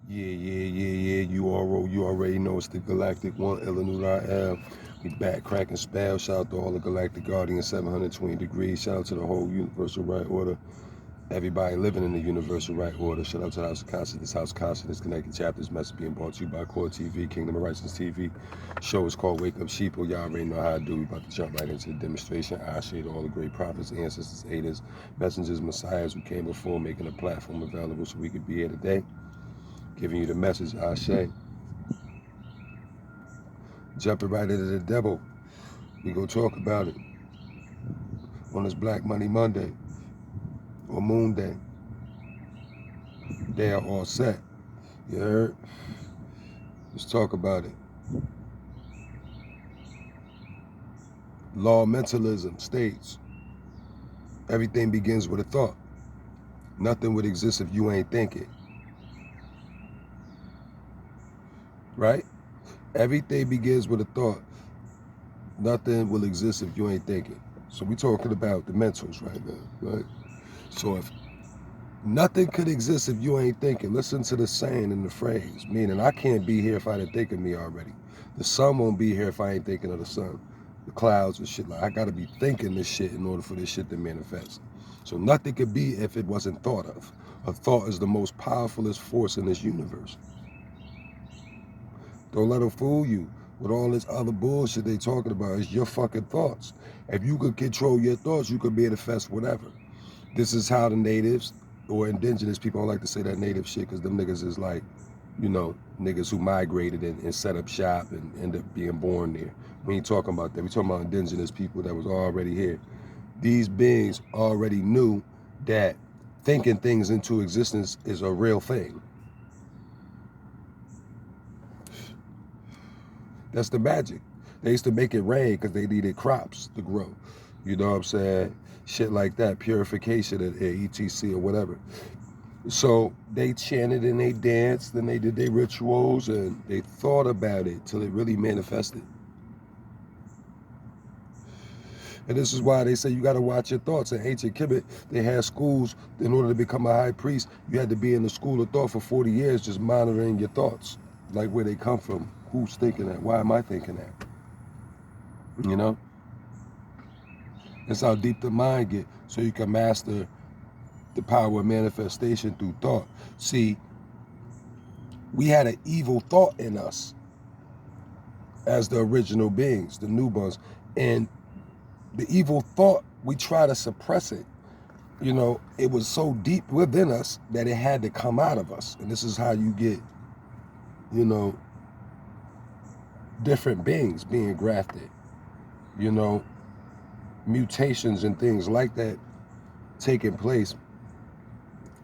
Yeah. You already know it's the Galactic One, Illinois L. We back cracking spell. Shout out to all the Galactic Guardians, 720 degrees. Shout out to the whole Universal Right Order. Everybody living in the Universal Right Order. Shout out to the House of Consciousness, House of Consciousness, Connected Chapters. Message being brought to you by K.O.R TV, Kingdom of Righteousness TV. Show is called Wake Up Sheeple. Y'all already know how to do. We about to jump right into the demonstration. I shade all the great prophets, ancestors, aiders, messengers, messiahs who came before, making a platform available so we could be here today. Giving you the message, Ashe. Jumping right into the devil. We gonna talk about it on this Black Money Monday or Moon Day. They are all set. You heard? Let's talk about it. Law mentalism states everything begins with a thought. Nothing would exist if you ain't thinking. Right? Everything begins with a thought. Nothing will exist if you ain't thinking. So we talking about the mentals right now, right? So if nothing could exist if you ain't thinking, listen to the saying and the phrase, meaning I can't be here if I didn't think of me already. The sun won't be here if I ain't thinking of the sun. The clouds and shit, like I gotta be thinking this shit in order for this shit to manifest. So nothing could be if it wasn't thought of. A thought is the most powerfulest force in this universe. Don't let them fool you with all this other bullshit they talking about. It's your fucking thoughts. If you could control your thoughts, you could manifest whatever. This is how the natives or indigenous people, I don't like to say that native shit because them niggas is like, you know, niggas who migrated and set up shop and end up being born there. We ain't talking about that. We talking about indigenous people that was already here. These beings already knew that thinking things into existence is a real thing. That's the magic. They used to make it rain because they needed crops to grow. You know what I'm saying? Shit like that, purification at ETC or whatever. So they chanted and they danced and they did their rituals and they thought about it till it really manifested. And this is why they say you got to watch your thoughts. In ancient Kemet, they had schools. In order to become a high priest, you had to be in the school of thought for 40 years just monitoring your thoughts, like where they come from, who's thinking that, why am I thinking that, you know? That's how deep the mind get, so you can master the power of manifestation through thought. See, we had an evil thought in us as the original beings, the newborns, and the evil thought, we try to suppress it. You know, it was so deep within us that it had to come out of us. And this is how you get, you know, different beings being grafted, you know, mutations and things like that taking place,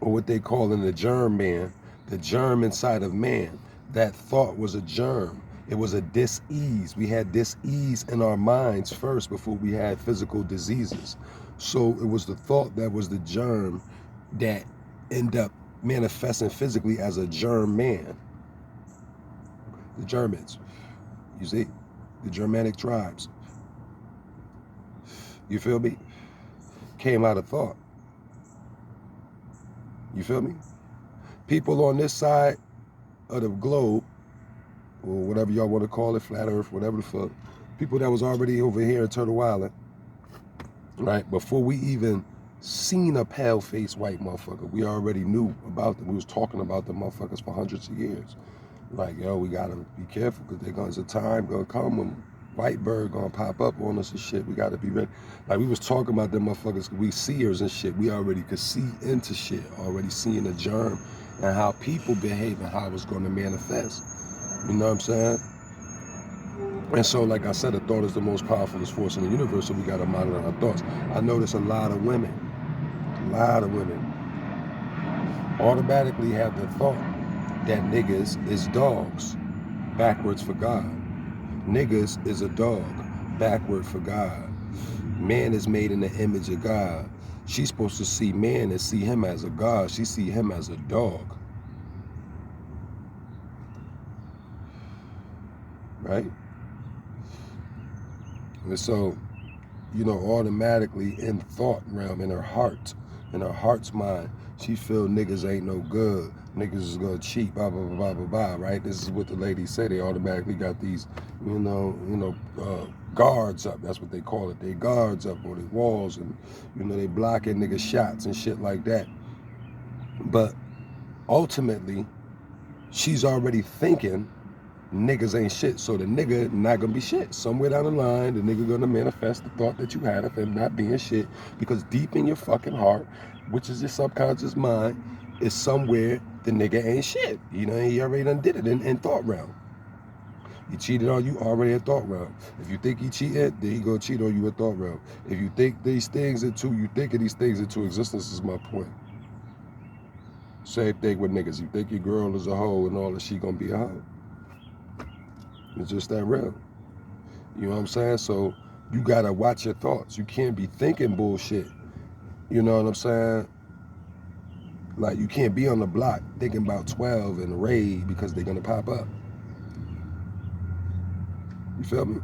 or what they call in the germ man, the germ inside of man. That thought was a germ. It was a dis-ease. We had dis-ease in our minds first before we had physical diseases. So it was the thought that was the germ that ended up manifesting physically as a germ man. The Germans, you see, the Germanic tribes, you feel me, came out of thought. You feel me? People on this side of the globe, or whatever y'all want to call it, flat earth, whatever the fuck, people that was already over here in Turtle Island, right, before we even seen a pale-faced white motherfucker, we already knew about them. We was talking about the motherfuckers for hundreds of years. Like, yo, we gotta be careful because there's a time gonna come when white bird gonna pop up on us and shit. We gotta be ready. Like, we was talking about them motherfuckers, we seers and shit. We already could see into shit, already seeing the germ and how people behave and how it's gonna manifest. You know what I'm saying? And so, like I said, a thought is the most powerful force in the universe, so we gotta monitor our thoughts. I notice a lot of women automatically have the thought that niggas is dogs, backwards for God. Niggas is a dog, backward for God. Man is made in the image of God. She's supposed to see man and see him as a God. She see him as a dog. Right? And so, you know, automatically in thought realm, in her heart's mind, she feel niggas ain't no good. niggas is gonna cheat, blah blah blah blah blah, right? This is what the ladies say. They automatically got these, guards up. That's what they call it. They guards up on the walls, and they blocking niggas shots and shit like that. But ultimately, she's already thinking niggas ain't shit, so the nigga not gonna be shit. Somewhere down the line, the nigga gonna manifest the thought that you had of him not being shit, because deep in your fucking heart, which is your subconscious mind, is somewhere the nigga ain't shit. He already done did it in thought realm. He cheated on you already in thought realm. If you think he cheated, then he gonna cheat on you in thought realm. If you think these things into, you thinking these things into existence is my point. Same thing with niggas. You think your girl is a hoe and all that, she gonna be a hoe. It's just that real. You know what I'm saying? So you gotta watch your thoughts. You can't be thinking bullshit. You know what I'm saying? Like, you can't be on the block thinking about 12 and a raid because they're gonna pop up. You feel me?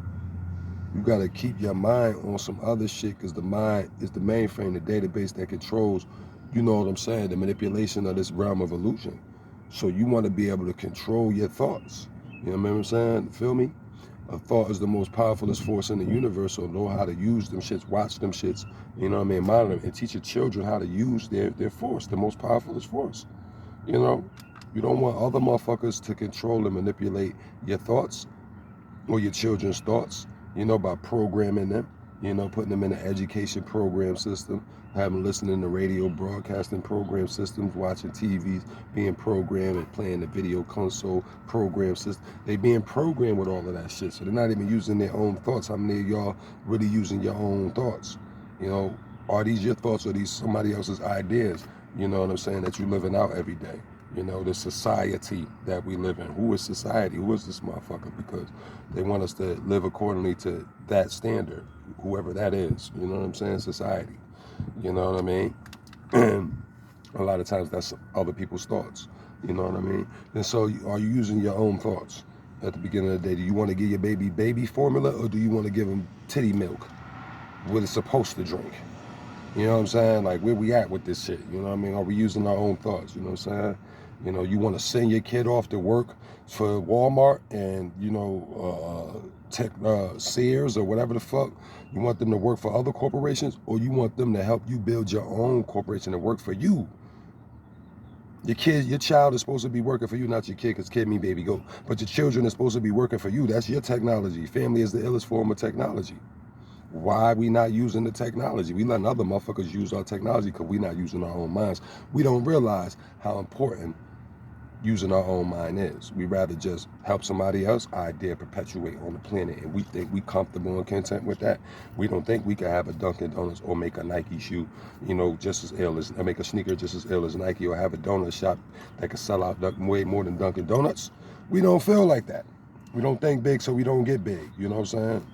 You gotta keep your mind on some other shit, because the mind is the mainframe, the database that controls, you know what I'm saying, the manipulation of this realm of illusion. So you wanna be able to control your thoughts. You know what I'm saying? Feel me? A thought is the most powerfulest force in the universe, so know how to use them shits, watch them shits, monitor them, and teach your children how to use their force, the most powerfulest force. You don't want other motherfuckers to control and manipulate your thoughts or your children's thoughts, by programming them, putting them in an education program system, having listening to radio broadcasting program systems, watching TVs, being programmed and playing the video console program system. They being programmed with all of that shit. So they're not even using their own thoughts. How many of y'all really using your own thoughts? Are these your thoughts or these somebody else's ideas? You know what I'm saying? That you living out every day. The society that we live in. Who is society? Who is this motherfucker? Because they want us to live accordingly to that standard, whoever that is. You know what I'm saying? Society. You know what I mean? And a lot of times that's other people's thoughts. You know what I mean? And so are you using your own thoughts at the beginning of the day? Do you want to give your baby formula, or do you want to give him titty milk, what it's supposed to drink? You know what I'm saying? Like, where we at with this shit? You know what I mean? Are we using our own thoughts? You know what I'm saying? You want to send your kid off to work for Walmart and, Sears or whatever the fuck. You want them to work for other corporations, or you want them to help you build your own corporation and work for you? Your child is supposed to be working for you, not your kid, because kid mean baby goat. But your children are supposed to be working for you. That's your technology. Family is the illest form of technology. Why we not using the technology? We letting other motherfuckers use our technology because we not using our own minds. We don't realize how important using our own mind is. We rather just help somebody else idea perpetuate on the planet, and we think we comfortable and content with that. We don't think we can have a Dunkin' Donuts or make a Nike shoe, just as ill as, make a sneaker just as ill as Nike, or have a donut shop that can sell out way more than Dunkin' Donuts. We don't feel like that. We don't think big, so we don't get big. You know what I'm saying?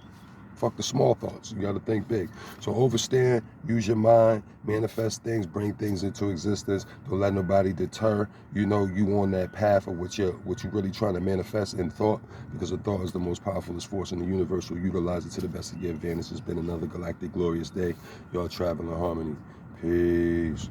Fuck the small thoughts. You got to think big. So overstand, use your mind, manifest things, bring things into existence. Don't let nobody deter. You on that path of what you're really trying to manifest in thought, because the thought is the most powerful force in the universe. So utilize it to the best of your advantage. It's been another galactic glorious day. Y'all travel in harmony. Peace.